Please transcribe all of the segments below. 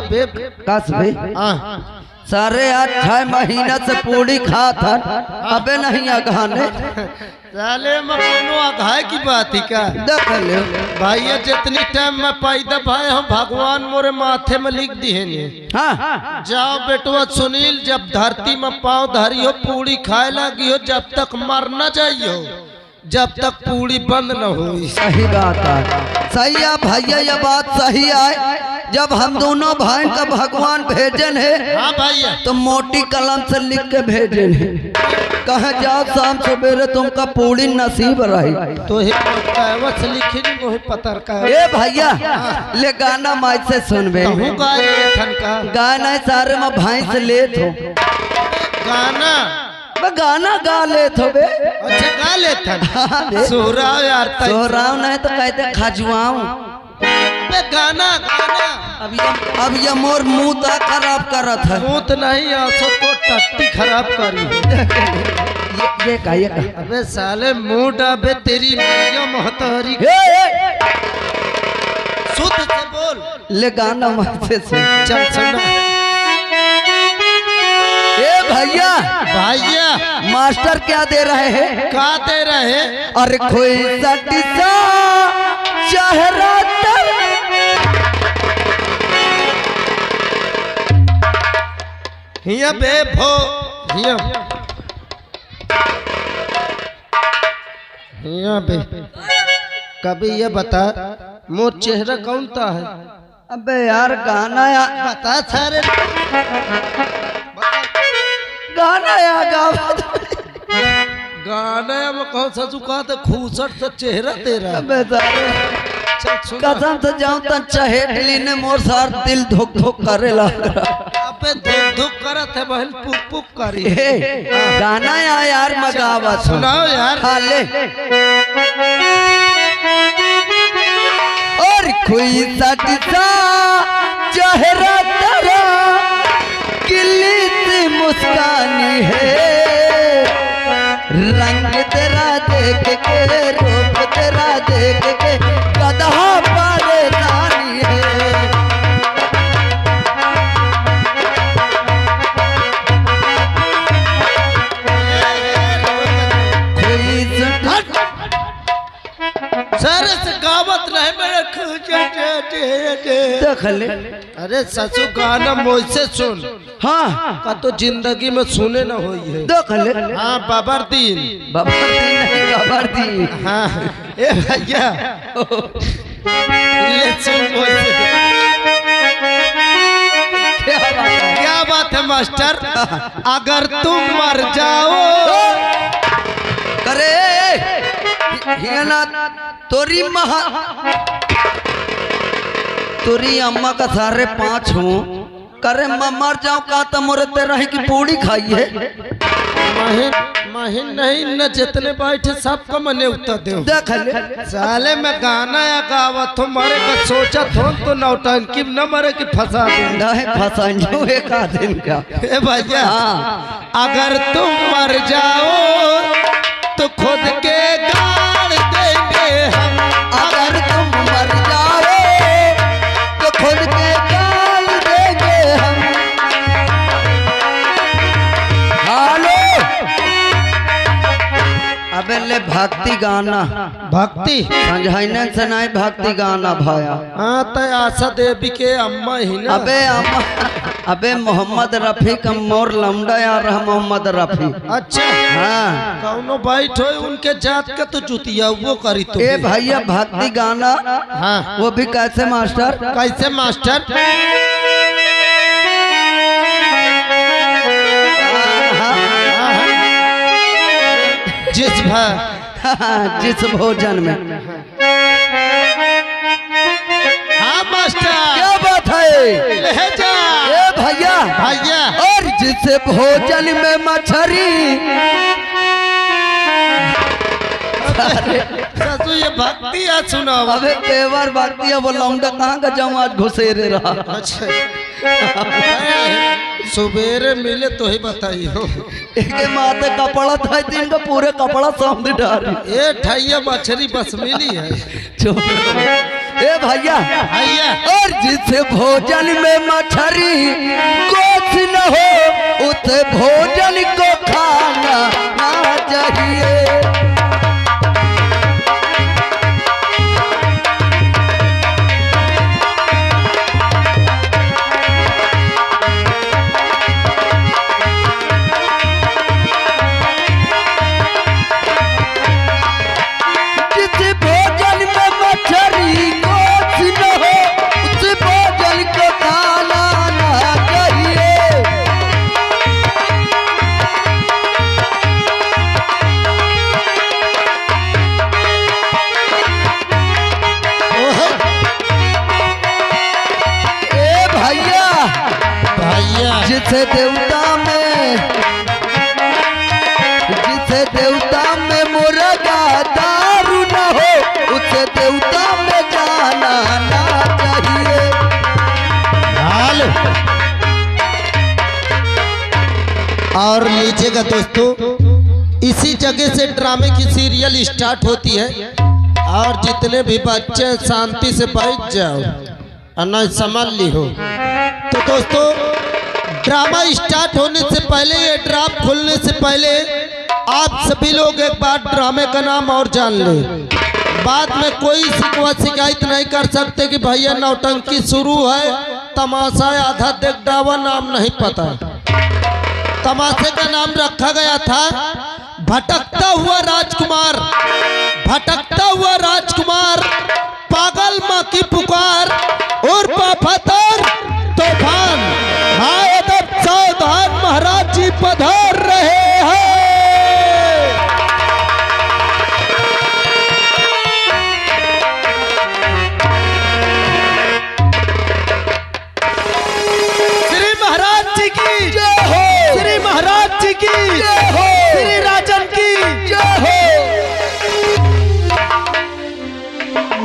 Bag कस भाई सारे 8 महीना से पूरी खा था अबे नहीं अघाने साले मनो अघाय की बात ही का देख ले भैया जितनी टाइम में पैदा भाई हम भगवान मोरे माथे में लिख दिए ने। हाँ जाओ बेटवा सुनील जब धरती में पाँव धरियो पूरी खाए लगी हो जब तक मर न जाइयो जब तक पूरी बंद न हुई। सही बात है सही है भैया ये बात सही है। जब हम दोनों भाई का भगवान भेजन है हाँ भैया तो मोटी कलम से लिख के भेजन है कहा जाओ शाम सवेरे तुमका पूरी नसीब रही तो लिखी नहीं पतर का ए भैया ले गाना माई से सुनबे गाना सारे में भाई से ले थो गाना गाना गा ले थो बे। अच्छा गा ले था सोहराव यार सोहराव नहीं तो कहते खजुआऊ गाना गाना अब ये मोर मुंह ता खराब करत है मुंह तो नहीं आसो तो टट्टी खराब करी ये का अबे साले मुंह डाबे तेरी मैया महतारी शुद्ध से बोल ले गाना मत से चल सुन ए भैया भैया मास्टर क्या दे रहे हैं क्या दे रहे हैं अरे कोई सटिसा चेहरा हिया बे भो हिया हिया बे कभी ये बता मोर चेहरा कौन ता है। अबे यार गाना या बता सारे गाना या गाना में कौन सा चुका तो खूसट सा चेहरा तेरा। अबे सारे कसम से जाऊं तो चहेटली ने मोर सार दिल धुक धुक करे लग रहा। अबे धुक धुक करत है बहन पुक पुक करी गाना या यार मगावा सुनाओ यार हाले और कोई सटिसा चेहरा तेरा किल्ली सी मुस्कानी है रंग तेरा देख के रूप तेरा देख के गधा परेशानी है। सर से गावत रहे मेरे देख ले अरे ससु गाना मुझसे सुन हाँ का तो जिंदगी में सुने न हुई है। देख ले हाँ बबरदीन बबरदीन नहीं बबरदीन हाँ ए भैया ले सुन मुझसे क्या बात है मास्टर अगर तुम मर जाओ करे तोरी महा तोरी अम्मा का सारे 5 हूँ करे मर जाऊं का तो मुरते रहे की पूरी खाई है महीन नहीं न जितने बैठे सबको मने उतर दे देख ले साले में गाना या गावत हो मरे का सोचा थो तो नौटंकी न मरे की फंसा दे नहीं फंसाइयो एक दिन का ए भैया हाँ। अगर तुम मर जाओ तो खुद के गाड़ देंगे हम। अगर तुम मर जाओ तो खुद के गाल देंगे हम। हालो अबे ले भक्ति गाना भक्ति समझाइने से नहीं भक्ति गाना भाया। हाँ तो आशा देवी के अम्मा ही ना अबे अम्मा अबे मोहम्मद रफी का मोर लमडा यार मोहम्मद रफी। अच्छा हाँ कौनो बैठ हो उनके जात का तो जुतिया वो करी तो ए भैया भक्ति गाना हाँ वो भी कैसे मास्टर कैसे मास्टर जिस भोजन में हाँ मास्टर क्या बात है ले जा ए भैया भैया और जिस भोजन में मछली ससु ये भक्ति आज सुनाओ। अबे पेवर भक्ति है वो लौंडा कहाँ का जाऊँ आज घुसेरे रहा। अच्छा सुबेरे मिले तो ही बताइयो एक माथे कपड़ा था दिन का पूरे कपड़ा सामने डाली ये ठैया मछली बस मिली है। ए भैया भैया और जिस भोजन में मछली कुछ न हो उस भोजन को खाना ना चाहिए। जिसे देवता में मुर्गा दारू न हो उसे देवता में जाना ना चाहिए। और लीजिएगा दोस्तों, इसी जगह से ड्रामे की सीरियल स्टार्ट होती है और जितने भी बच्चे शांति से बैठ जाओ और न समझ ली हो। तो दोस्तों ड्रामा स्टार्ट होने से पहले, ये ड्राम खुलने से पहले आप सभी लोग एक बार ड्रामे का नाम और जान लें। बाद में कोई शिकवा शिकायत नहीं कर सकते कि भैया नौटंकी शुरू है, तमाशा आधा देख डावा, नाम नहीं पता। तमाशे का नाम रखा गया था भटकता हुआ राजकुमार। भटकता हुआ राजकुमार, पागल माँ की पुकार और वफादार तूफान। सावधान महाराज जी पधार रहे हैं। श्री महाराज जी की जय हो, श्री महाराज जी की जय हो, श्री राजन की जय हो।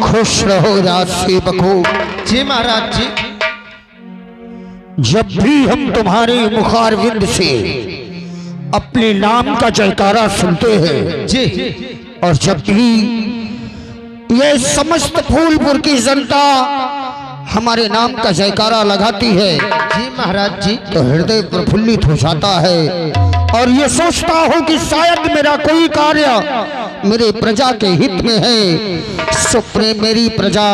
खुश रहो राज सेवकों। जी महाराज जी, जब भी हम तुम्हारे मुखारविंद से अपने नाम का जयकारा सुनते हैं जी, और जब भी ये समस्त फूलपुर की जनता हमारे नाम का जयकारा लगाती है जी महाराज जी, तो हृदय प्रफुल्लित हो जाता है और ये सोचता हूँ कि शायद मेरा कोई कार्य मेरे प्रजा के हित में है। सुप्रे मेरी प्रजा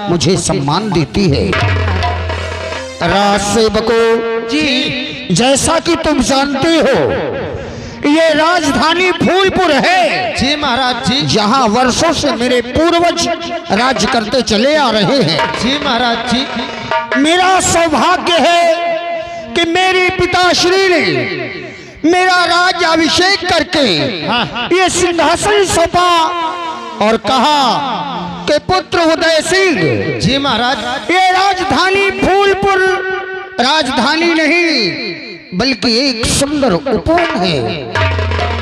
मुझे सम्मान देती है। राज सेवकों जी, जैसा कि तुम जानते हो ये राजधानी फूलपुर है जी महाराज जी, जहाँ वर्षों से मेरे पूर्वज राज करते चले आ रहे हैं। जी महाराज जी, मेरा सौभाग्य है कि मेरे पिताश्री ने मेरा राज अभिषेक करके ये सिंहासन सौंपा और कहा कि पुत्र उदय सिंह जी महाराज, ये राजधानी फूलपुर राजधानी नहीं बल्कि एक सुंदर उपवन है,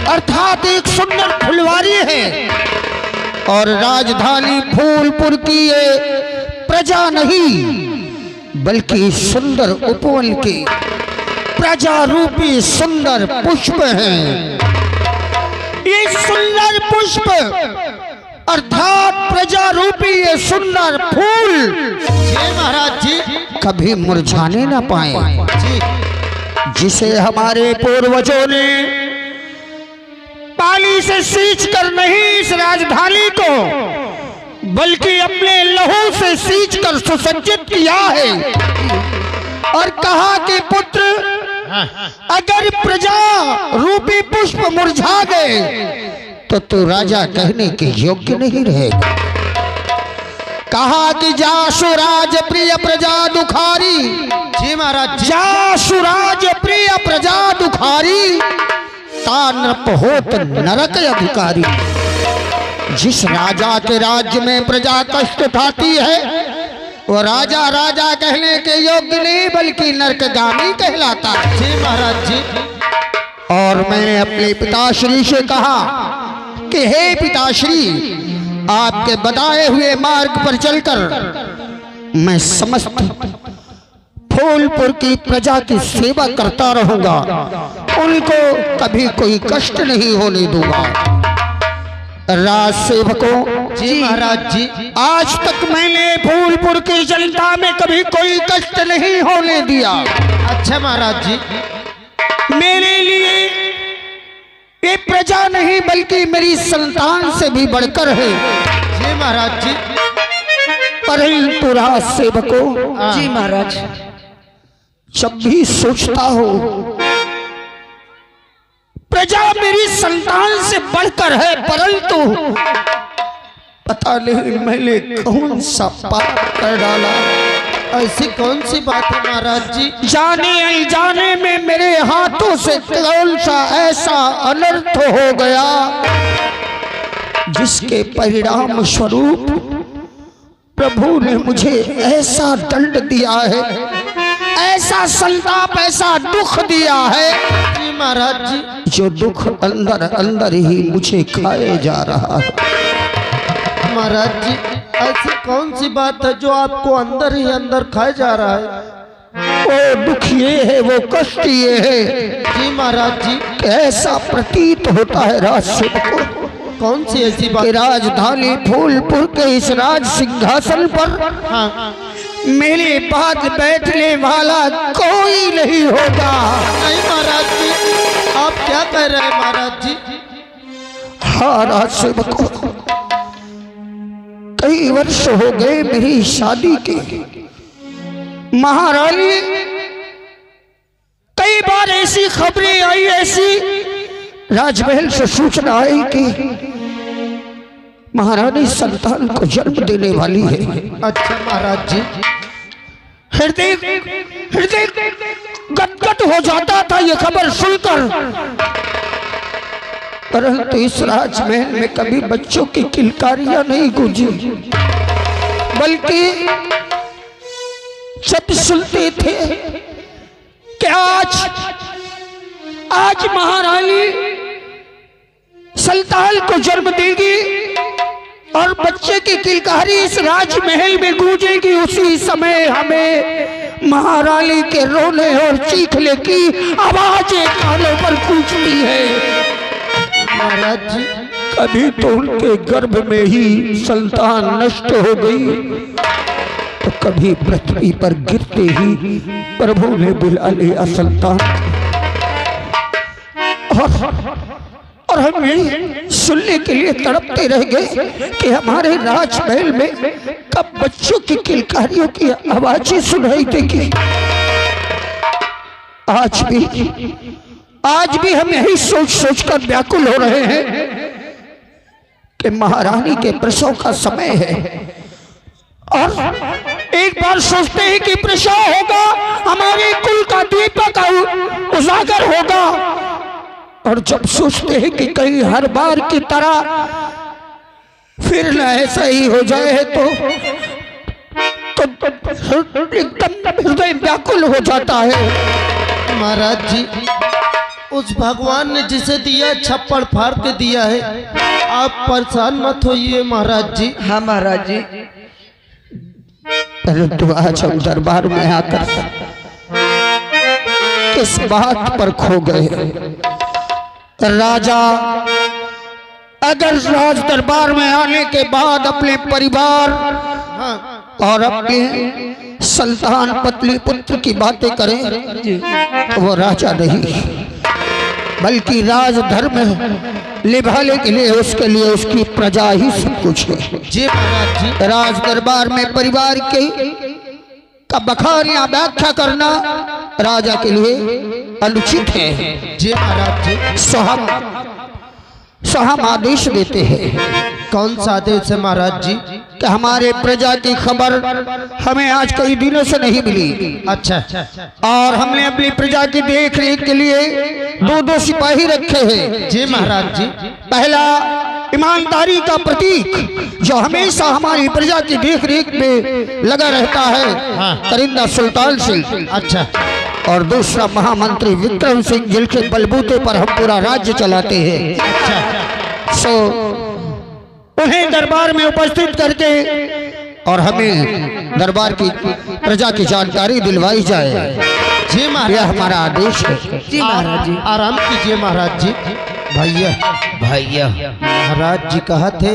अर्थात एक सुंदर फुलवारी है। और राजधानी फूलपुर की ये प्रजा नहीं बल्कि सुंदर उपवन की प्रजा रूपी सुंदर पुष्प हैं। ये सुंदर पुष्प अर्थात प्रजा रूपी ये सुंदर फूल जी महाराज जी, कभी मुरझाने न पाए, जिसे हमारे पूर्वजों ने पानी से सींच कर नहीं इस राजधानी को बल्कि अपने लहू से सींच कर सुसज्जित किया है और कहा कि पुत्र अगर प्रजा रूपी पुष्प मुरझा गए तो तू राजा कहने के योग्य नहीं रहेगा। कहा कि जासु राज प्रिय प्रजा दुखारी। जी महाराज जी, जासु राज प्रिय प्रजा दुखारी ता नृप होत नरक अधिकारी। जिस राजा के राज्य में प्रजा कष्ट उठाती है वो राजा राजा कहने के योग्य नहीं बल्कि नरकगामी कहलाता है। जी महाराज जी, और मैंने अपने पिताश्री से कहा कि हे पिताश्री, आपके बताए हुए मार्ग पर चलकर मैं समस्त फूलपुर की प्रजा की सेवा करता रहूंगा, उनको कभी कोई कष्ट नहीं होने दूंगा। राज सेवकों, जी महाराज जी। आज तक मैंने फूलपुर की जनता में कभी कोई कष्ट नहीं होने दिया। अच्छा महाराज जी। मेरे लिए ये प्रजा नहीं बल्कि मेरी संतान से भी बढ़कर है। जी महाराज जी। परंतु राज सेवकों, जी महाराज, जब भी सोचता हो प्रजा मेरी संतान से बढ़कर है, परंतु पता नहीं मैंने कौन सा पाप कर डाला। ऐसी कौन सी बात है महाराज जी? जाने अनजाने में मेरे हाथों से कौन सा ऐसा अनर्थ हो गया जिसके परिणाम स्वरूप प्रभु ने मुझे ऐसा दंड दिया है, ऐसा संताप, ऐसा दुख दिया है। जी महाराज जी। जो दुख अंदर अंदर ही मुझे खाए जा रहा है। महाराज जी, ऐसी कौन सी बात है जो आपको अंदर ही अंदर खाए जा रहा है? वो दुख ये है, वो कष्ट ये है। जी महाराज जी। ऐसा प्रतीत होता है राज सेवकों, कौन सी ऐसी बात? राजधानी फूलपुर के इस राज सिंहासन पर हाँ। मेरे बाद बैठने वाला कोई नहीं होगा। नहीं महाराज जी, आप क्या कह रहे हैं महाराज जी? हाँ राज सेवकों, कई वर्ष हो गए मेरी शादी के। महारानी कई बार ऐसी खबरें आई, ऐसी राजमहल से सूचना आई कि महारानी संतान को जन्म देने वाली है। अच्छा महाराज जी। हृदय हृदय गदगद हो जाता था ये खबर सुनकर, परंतु इस राजमहल में कभी बच्चों की किलकारियां नहीं गूंजी, बल्कि जब सुनते थे कि आज महारानी संतान को जन्म देगी और बच्चे की किलकारी इस राजमहल में गूंजेगी, उसी समय हमें महारानी के रोने और चीखने की आवाजें कानों पर गूंजती है। महाराज जी, कभी तो उनके गर्भ में ही संतान नष्ट हो गई, तो कभी पृथ्वी पर गिरते ही प्रभु ने बुला लिया संतान। और हम यही सुनने के लिए तड़पते रह गए कि हमारे राजमहल में कब बच्चों की किलकारियों की आवाजें सुनाई देगी। आज भी हम यही सोच सोचकर व्याकुल हो रहे हैं कि महारानी के प्रसव का समय है, और एक बार सोचते हैं कि प्रसव होगा, हमारे कुल का दीपक उजागर होगा, और जब सोचते हैं कि कहीं हर बार की तरह फिर न ऐसा ही हो जाए तो एकदम हृदय व्याकुल हो जाता है। महाराज जी, उस भगवान ने जिसे दिया छप्पड़ फाड़ के दिया है, आप परेशान मत होइए महाराज जी। हाँ महाराज जी, परंतु आज हम दरबार में आकर किस बात पर खो गए। राजा अगर राज दरबार में आने के बाद अपने परिवार और अपने संतान पत्नी पुत्र की बातें करें तो वो राजा नहीं, बल्कि राज धर्म निभाने के लिए उसके लिए उसकी प्रजा ही सब कुछ है। जी महाराज जी। राज दरबार में परिवार के का बखान या व्याख्या करना राजा के लिए अनुचित है। जी महाराज जी। सो हम आदेश देते हैं। कौन सा आदेश है महाराज जी? कि हमारे प्रजा की खबर हमें आज कई दिनों से नहीं मिली। अच्छा। और हमने अपनी प्रजा की देख रेख के लिए दो सिपाही रखे हैं। जी महाराज जी। पहला ईमानदारी का प्रतीक जो हमेशा हमारी प्रजा की देख रेख में लगा रहता है, हाँ। करिंदा सुल्तान सिंह। अच्छा। और दूसरा महामंत्री विक्रम सिंह, जिनके बलबूते पर हम पूरा राज्य चलाते हैं। अच्छा। सो उन्हें दरबार में उपस्थित करके और हमें दरबार की प्रजा की जानकारी दिलवाई जाए। जी महाराज, यह हमारा आदेश है। जी महाराज जी। आराम कीजिए महाराज जी। भैया भैया महाराज जी कहा थे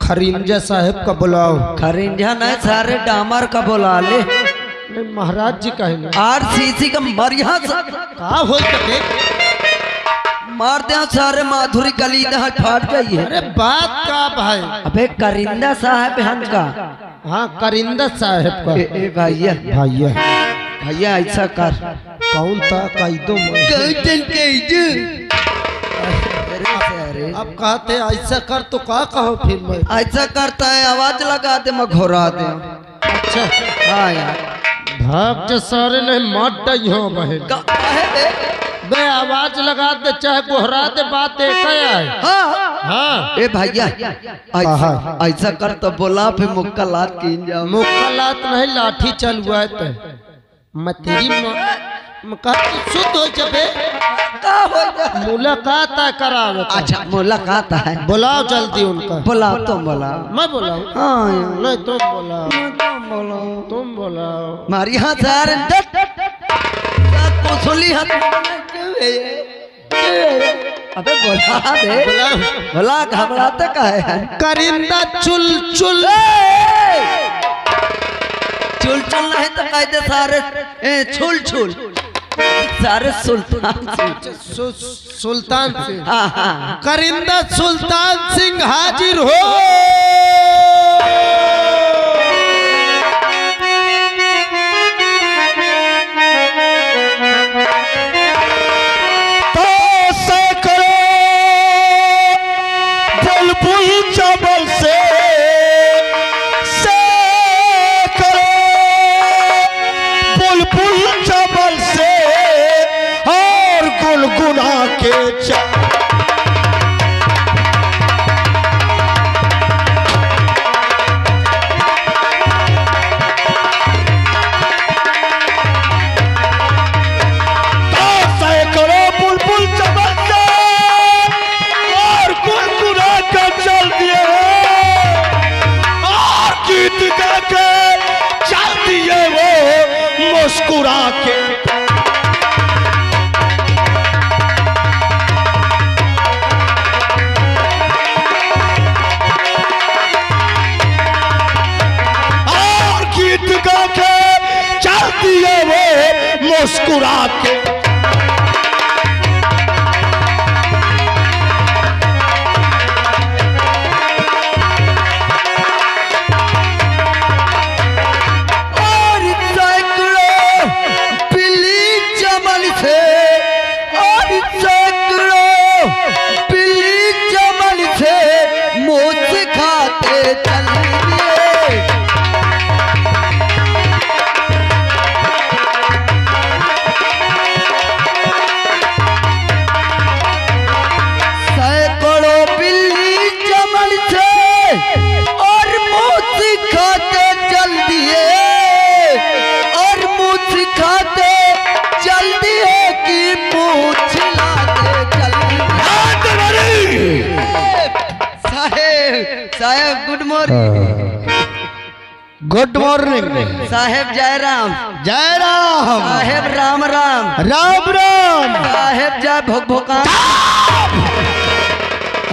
खरिंजा साहब का बुलाओ। खरिंजा नहीं सारे डामर का बुला ले। नहीं महाराज जी का है ना। आरसीसी का मरिया का हो सके मार दे सारे माधुरी गली दहा फाट गई है। अरे बात का भाई। अबे करिंदा साहब हंस का। हाँ करिंदा साहब का। ए भैया भैया भैया ऐसा कर। कौन था कैदो अब कहते ऐसा कर तो का कहो फिर मैं। ऐसा करता है आवाज लगा दे मैं घोरा दे। अच्छा हाँ यार भाग जो सारे नहीं मार दई हो बहन। बे आवाज लगा दे चाहे कोहरा दे बात एक है। हाँ हाँ ए भैया ऐसा कर तो बोला फिर मुक्का लात कीन जाओ। मुक्का लात नहीं लाठी चल हुआ है तो मैं तेरी शुद्ध हो जबे मुलाकात करावे। अच्छा मुलाकात है बुलाओ जल्दी उनका। बुलाओ तुम बुलाओ। मैं बुलाऊं? हाँ नहीं तुम बुलाओ। तुम बोलो तुम बुलाओ। मारी हाथ सारे कुसुली हाथ। अबे बोला दे बोला घबराते काहे है। करिंदा चुल चुल चुल चुल नहीं तो कहते सारे छुल छुल सारे सुल्तान सुल्तान सिंह। हाँ हाँ करिंदा सुल्तान सिंह हाजिर हो। तो सैकड़ों बुलबुल चबल से सैकड़ों बुलबुल चबल से और गुनगुना के मुस्कुरा के और गीत गा के चलती है वो मुस्कुरा के। साहेब गुड मॉर्निंग। गुड मॉर्निंग साहेब जय राम। जय राम साहेब राम राम। राम राम साहेब जय भोग भोका।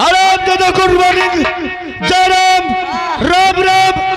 आराम दादा गुड मॉर्निंग। जय राम राम राम।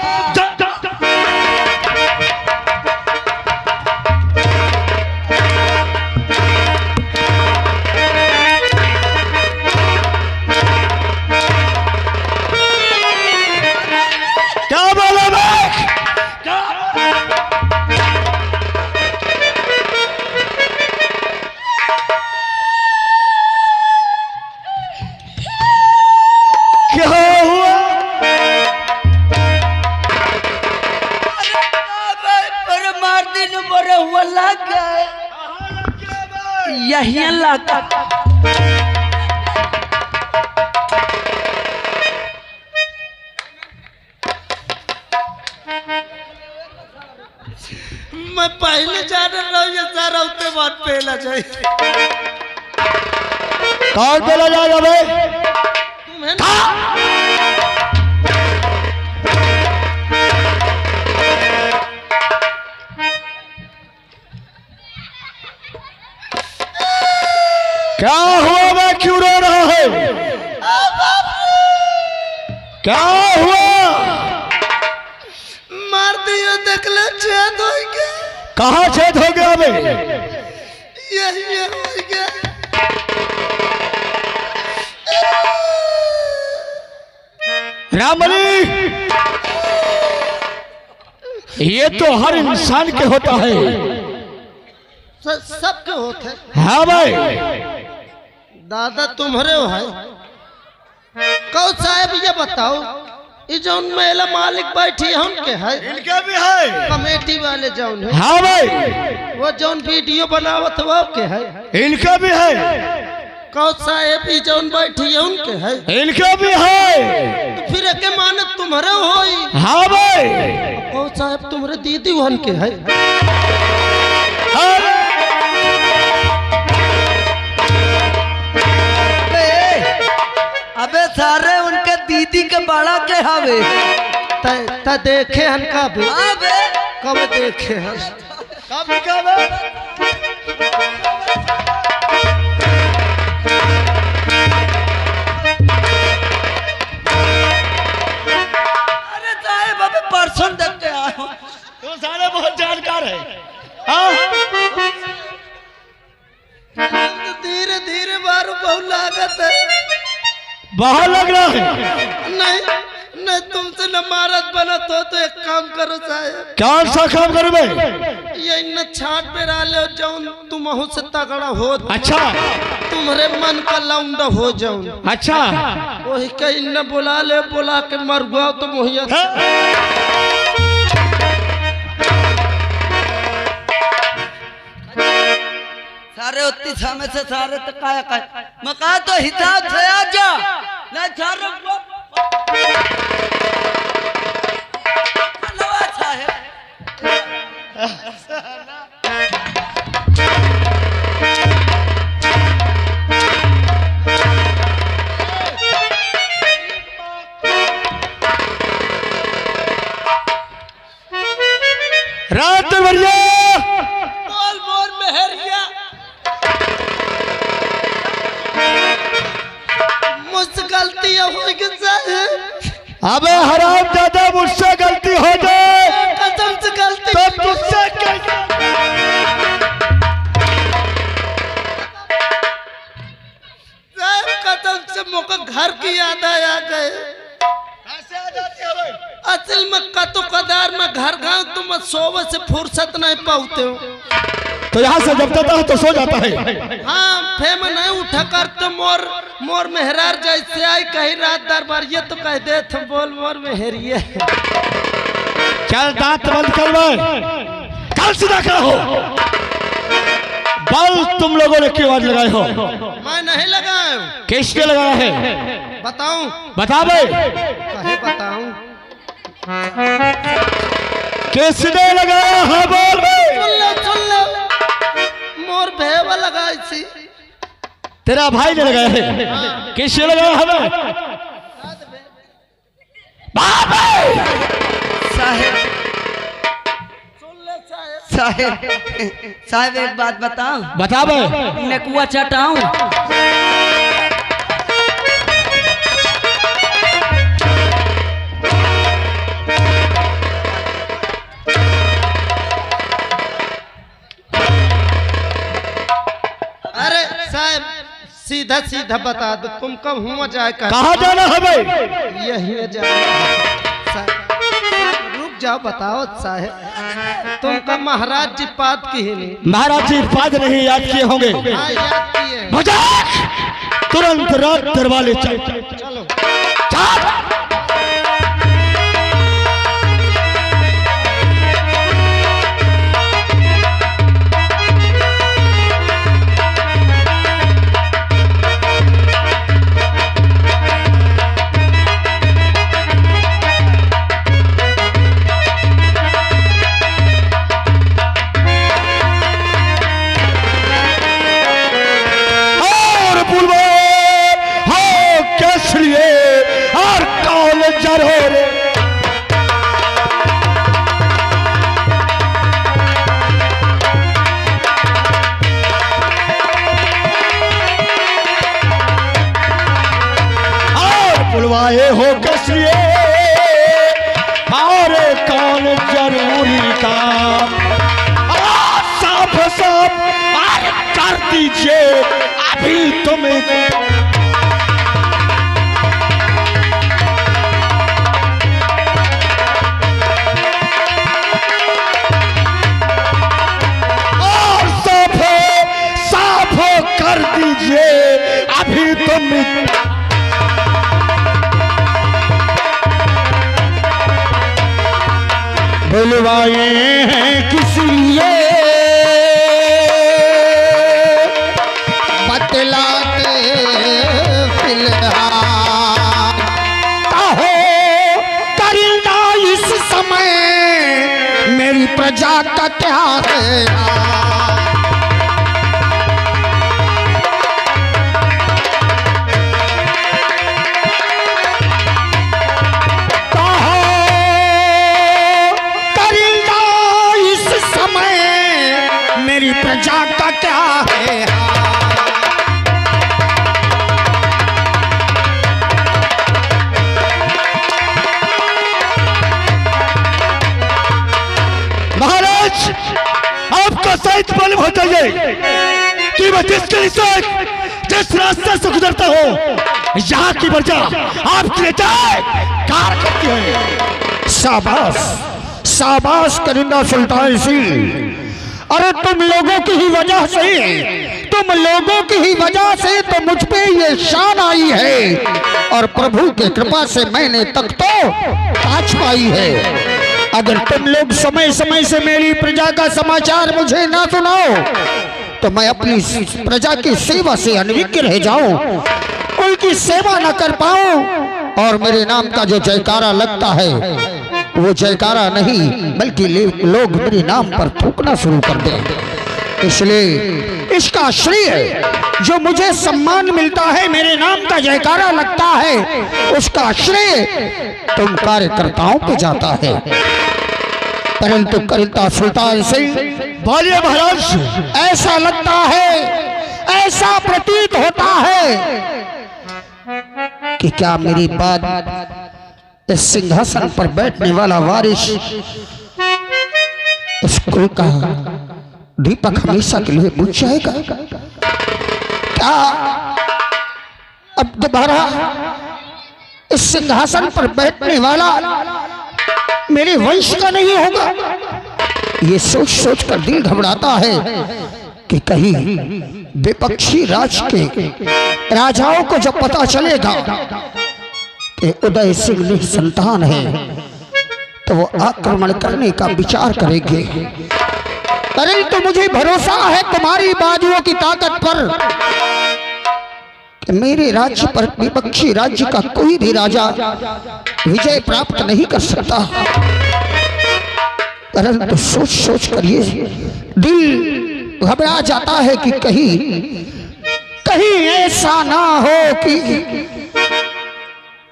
यही लगा मैं पहले जाने रहा ये सारा उतने बात पहला चाहिए। कौन पहला जाएगा भाई? तुम्हें ना क्या हुआ? मैं क्यों रो रहा है? क्या हुआ? मार दियो देख ले छेद हो गया। कहाँ छेद हो गया बे? यही हो गया। रामली, ये तो हर इंसान के होता है। सबके होते। हाँ भाई। दादा तुम्हारे हो है। कहो साहब ये बताओ, ये जौन महिला मालिक बैठी है उनके है? इनका भी है। कमेटी वाले जौन है। हाँ भाई। वो जौन वीडियो बनावत वो के है? इनका भी है। कहो साहब ये जौन बैठी है उनके है? इनका भी है। तो फिर के माने तुम्हारे हो? हाँ भाई। कहो साहब तुम्हारे दीदी वन के है? अबे सारे उनके दीदी के बड़ा के हवे। त देखे हन का भी? अबे कब देखे हन? कब अरे साहब अबे परसों देख के आया हूं। तो सारे बहुत जानकार है। हाँ? धीरे धीरे बारू बहुत लागत है। बहुत लग रहा है। नहीं नहीं तुमसे न महाराज बनत हो तो एक काम करो साहब। कौन सा काम करूं मैं? ये न छाट पे डाले जाऊं तुम से तगड़ा हो। अच्छा। तुम्हारे मन का लौंडा हो जाऊं। अच्छा। वही कहीं न बुला ले, बुला के मर गया तो मुहिया। सारे उतनी समय से सारे तो काय मका तो हिसाब से आ जा ना सारे रात बढ़िया। बोल बोल मेहरिया। मुझसे गलती होगी साहब। अबे हराम दादा, मुझसे गलती हो जाए कसम से गलती तो तुझसे कैसे? साहब कसम से मुझको घर की याद आ गए। कैसे आ जाती है भाई? असल में कतो कदार में घर गाँव तुम सोवे से फुर्सत नहीं पाते हो। तो यहाँ से जब तक है तो सो जाता है। हाँ फेम नहीं उठा करते। मोर मोर मेहरार जैसे आई कहीं रात दरबार ये तो कह दे थे बोल मोर मेहरिए। चल दांत बंद कर भाई, कल सीधा खड़ा हो। बल तुम लोगों ने क्यों आज लगाए हो? मैं नहीं लगाया। किसने लगाया है? बताऊं? बता भाई। कहे बताऊं? किसने लगाया है? बोल भाई। सुन लो मोर भेवा लगाई थी। तेरा भाई ने लगाया है? किसने लगाया है? साहेब सुन ले साहब। साहेब साहेब एक बात बताऊं? बता भाई। नेकुआ चटाऊं? अरे साहब सीधा सीधा बता दो तुम कब हुआ जाए कहाँ जाना है भाई? यही जाए। रुक जाओ बताओ साहब तुमका महाराज जी पाद की ही नहीं? महाराज जी पाद नहीं याद किए होंगे। हाँ याद किए। मजाक। तुरंत रात दरबार चल। चलो चल। और दीजिए अभी तो मैं साफ कर दीजिए अभी तो मैं बुलवाए हैं किस लिए बतलाते फिलहाल कहो करीना इस समय मेरी प्रजा का क्या है प्रजा का क्या है महाराज आपका सहित मालूम हो चाहिए कि मैं जिस रास्ते से गुजरता हूँ यहाँ की प्रजा आपके लिए कार्य करती है। शाबाश शाबाश करिंदा सुल्तान सिंह, अरे तुम लोगों की ही वजह से तो मुझ पे ये शान आई है और प्रभु के कृपा से मैंने तक तो ताज पाई है। अगर तुम लोग समय समय से मेरी प्रजा का समाचार मुझे ना सुनाओ तो मैं अपनी प्रजा की सेवा से अनभिज्ञ रह जाऊं, उनकी सेवा न कर पाऊं और मेरे नाम का जो जयकारा लगता है वो जयकारा नहीं बल्कि लोग मेरे नाम पर थूकना शुरू कर दें। इसलिए इसका श्रेय जो मुझे सम्मान मिलता है, मेरे नाम का जयकारा लगता है, उसका श्रेय तुम कार्यकर्ताओं पे जाता है। परंतु करिंदा सुल्तान सिंह बोलिए महाराज, ऐसा लगता है, ऐसा प्रतीत होता है कि क्या मेरी बात इस सिंहासन पर बैठने वाला वारिस इस कुल का दीपक हमेशा के लिए बुझ जाएगा? क्या अब दोबारा इस सिंहासन पर बैठने वाला मेरे वंश का नहीं होगा? ये सोच सोच कर दिल घबराता है कि कहीं विपक्षी राज के राजाओं को जब पता चलेगा उदय सिंह निसंतान है तो वो आक्रमण करने का विचार करेंगे। परंतु मुझे भरोसा है तुम्हारी बाजुओं की ताकत पर कि मेरे राज्य पर विपक्षी राज्य का कोई भी राजा विजय प्राप्त नहीं कर सकता। परंतु सोच सोच कर ये दिल घबरा जाता है कि कहीं ऐसा ना हो कि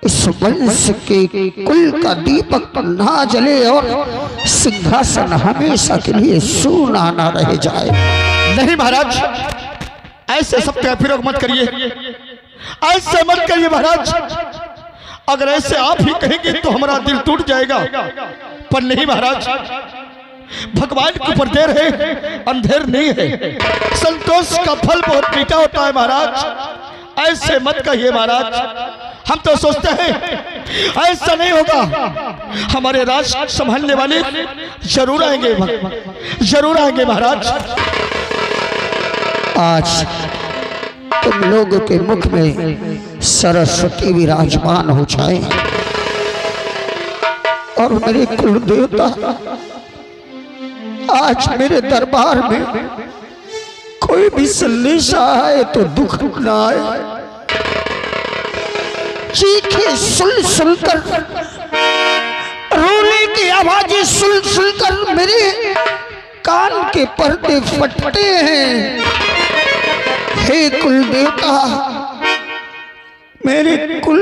इस वंश के कुल का दीपक ना जले और सिंहासन हमेशा के लिए सूना ना रह जाए। नहीं महाराज, ऐसे सब फिरोग मत करिए, ऐसे मत करिए महाराज। अगर ऐसे आप ही कहेंगे तो हमारा दिल टूट जाएगा, पर नहीं महाराज, भगवान के ऊपर देर है, अंधेर नहीं है। संतोष का फल बहुत मीठा होता है महाराज, ऐसे मत कहिए महाराज। हम तो सोचते हैं ऐसा नहीं होगा, हमारे राज संभालने वाले जरूर आएंगे, जरूर आएंगे महाराज। आज तुम लोगों के मुख में सरस्वती विराजमान हो जाए और मेरे कुल देवता आज मेरे दरबार में कोई भी संदेश आए तो दुख ना आए। चीखें सुन सुनकर, रोने की आवाजें सुन सुनकर मेरे कान के पर्दे फटते हैं। हे कुल देवता, मेरे कुल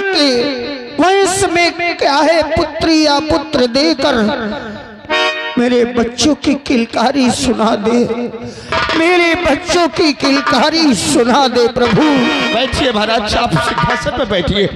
के वंश में क्या है, पुत्री या पुत्र देकर मेरे बच्चों की किलकारी सुना दे, मेरे बच्चों की किलकारी सुना दे प्रभु। बैठिए महाराज, आप सिंहासन पर बैठिए।